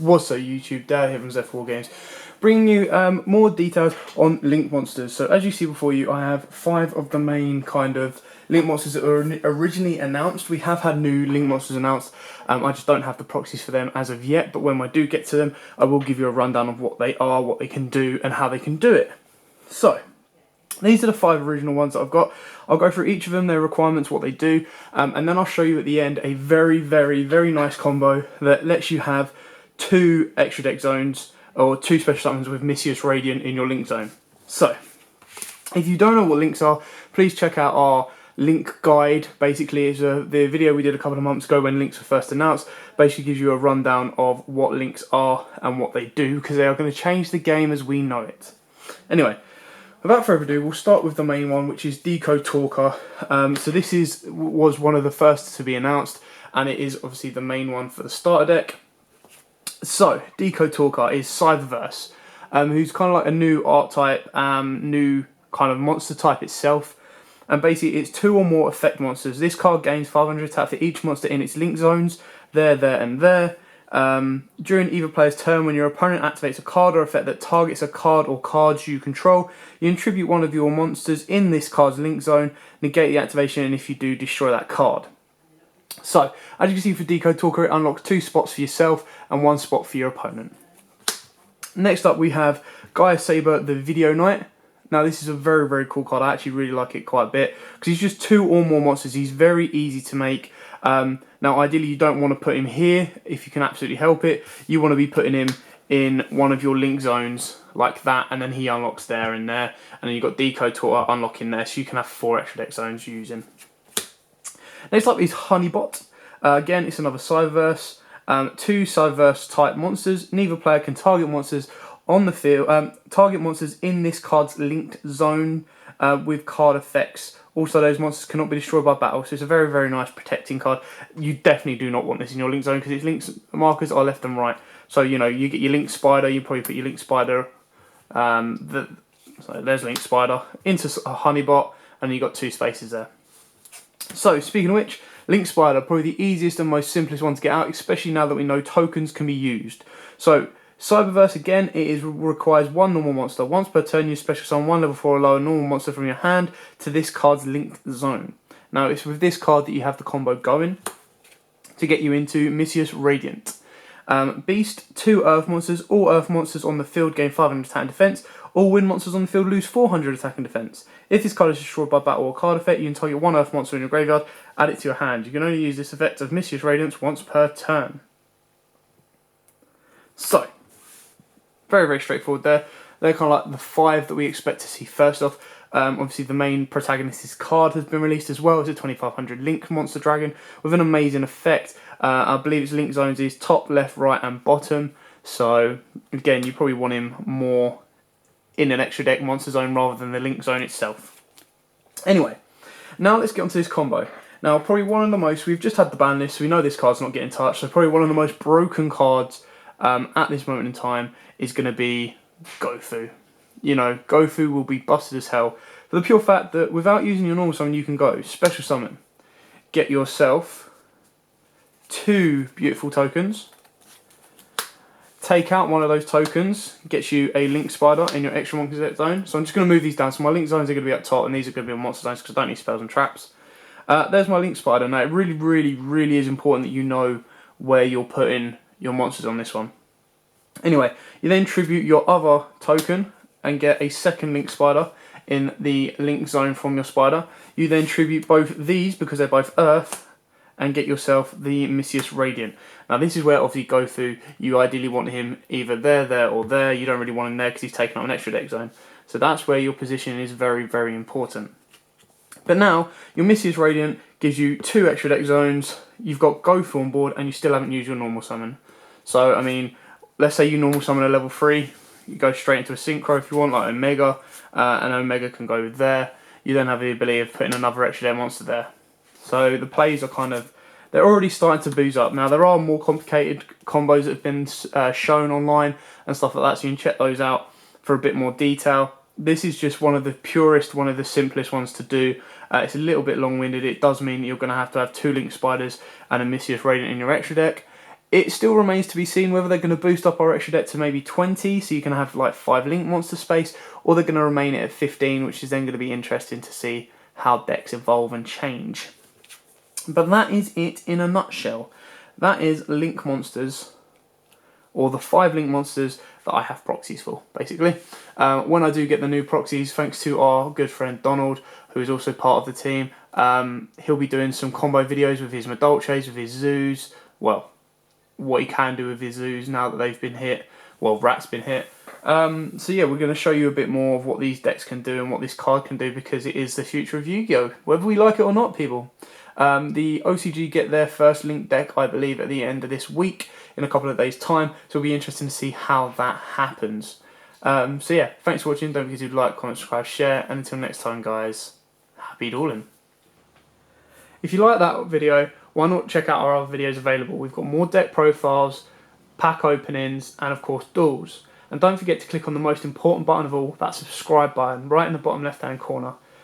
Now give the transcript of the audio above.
What's up YouTube, Dad here from Zephyr Wargames, bringing you more details on Link monsters. So as you see before you, I have 5 of the main kind of Link monsters that were originally announced. We have had new Link monsters announced, I just don't have the proxies for them as of yet, but when I do get to them, I will give you a rundown of what they are, what they can do, and how they can do it. So, these are the 5 original ones that I've got. I'll go through each of them, their requirements, what they do, and then I'll show you at the end a very, very, very nice combo that lets you have 2 extra deck zones, or 2 special summons with Mischievous Radiant in your Link zone. So, if you don't know what links are, please check out our link guide. Basically, it's the video we did a couple of months ago when links were first announced. Basically gives you a rundown of what links are and what they do, because they are going to change the game as we know it. Anyway, without further ado, we'll start with the main one, which is Decode Talker. So this was one of the first to be announced, and it is obviously the main one for the starter deck. So, Decode Talker is Cyberverse, who's kind of like a new archetype, new kind of monster type itself. And basically, it's 2 or more effect monsters. This card gains 500 attack for each monster in its link zones, there, and there. During either player's turn, when your opponent activates a card or effect that targets a card or cards you control, you attribute one of your monsters in this card's link zone, negate the activation, and if you do, destroy that card. So, as you can see for Decode Talker, it unlocks 2 spots for yourself and 1 spot for your opponent. Next up we have Gaia Saber, the Video Knight. Now this is a very, very cool card. I actually really like it quite a bit, because he's just 2 or more monsters. He's very easy to make. Now ideally you don't want to put him here if you can absolutely help it. You want to be putting him in one of your link zones like that, and then he unlocks there and there. And then you've got Decode Talker unlocking there, so you can have 4 extra deck zones using. Next up is Honeybot. Again, it's another Cyberverse. 2 Cyberverse type monsters. Neither player can target monsters on the field. Target monsters in this card's linked zone with card effects. Also, those monsters cannot be destroyed by battle. So it's a very, very nice protecting card. You definitely do not want this in your link zone, because its link markers are left and right. So you know, you get your Link Spider. You probably put your Link Spider. So there's Link Spider into a Honeybot, and you got 2 spaces there. So, speaking of which, Link Spider, probably the easiest and most simplest one to get out, especially now that we know tokens can be used. So, Cyberverse, again, requires 1 normal monster. Once per turn, you special summon 1 level 4 or lower normal monster from your hand to this card's linked zone. Now, it's with this card that you have the combo going to get you into Mischievous Radiant. Beast, 2 Earth monsters. All Earth monsters on the field gain 500 attack and defense. All Wind monsters on the field lose 400 attack and defense. If this card is destroyed by battle or card effect, you can target 1 Earth monster in your graveyard, add it to your hand. You can only use this effect of Mischievous Radiance once per turn. So, very, very straightforward there. They're kind of like the 5 that we expect to see first off. Obviously, the main protagonist's card has been released as well. It's a 2500 Link Monster Dragon with an amazing effect. I believe its link zones is top, left, right, and bottom. So, again, you probably want him more in an extra deck monster zone rather than the link zone itself. Anyway, now let's get onto this combo. Now, probably one of the most, we've just had the ban list, so we know this card's not getting touched, so probably one of the most broken cards at this moment in time is going to be Gofu. You know, Gofu will be busted as hell, for the pure fact that without using your normal summon, you can go special summon, get yourself 2 beautiful tokens, take out one of those tokens, gets you a Link Spider in your extra monster zone. So I'm just going to move these down. So my Link zones are going to be up top, and these are going to be on monster zones because I don't need spells and traps. There's my Link Spider. Now, it really, really, really is important that you know where you're putting your monsters on this one. Anyway, you then tribute your other token and get a second Link Spider in the Link zone from your Spider. You then tribute both these, because they're both Earth, and get yourself the Mischievous Radiant. Now this is where obviously Gofu, you ideally want him either there, or there. You don't really want him there because he's taking up an extra deck zone. So that's where your position is very, very important. But now, your Mischievous Radiant gives you 2 extra deck zones, you've got Gofu on board, and you still haven't used your normal summon. So, I mean, let's say you normal summon a level 3, you go straight into a Synchro if you want, like Omega, and Omega can go there. You then have the ability of putting another extra deck monster there. So the plays are kind of, they're already starting to booze up. Now there are more complicated combos that have been shown online and stuff like that, so you can check those out for a bit more detail. This is just one of the purest, one of the simplest ones to do. It's a little bit long-winded. It does mean that you're going to have 2 Link Spiders and a Mischievous Radiant in your extra deck. It still remains to be seen whether they're going to boost up our extra deck to maybe 20, so you can have like 5 Link Monster space, or they're going to remain it at 15, which is then going to be interesting to see how decks evolve and change. But that is it in a nutshell. That is Link Monsters, or the 5 Link Monsters that I have proxies for, basically. When I do get the new proxies, thanks to our good friend Donald, who is also part of the team, he'll be doing some combo videos with his Madolches, with his Zoos, well, what he can do with his Zoos now that they've been hit, well, Rat's been hit. So yeah, we're going to show you a bit more of what these decks can do and what this card can do, because it is the future of Yu-Gi-Oh! Whether we like it or not, people. The OCG get their first Link deck, I believe, at the end of this week, in a couple of days' time, so it'll be interesting to see how that happens. So yeah, thanks for watching. Don't forget to like, comment, subscribe, share, and until next time, guys, happy dueling. If you like that video, why not check out our other videos available? We've got more deck profiles, pack openings, and of course duels. And don't forget to click on the most important button of all, that subscribe button, right in the bottom left hand corner.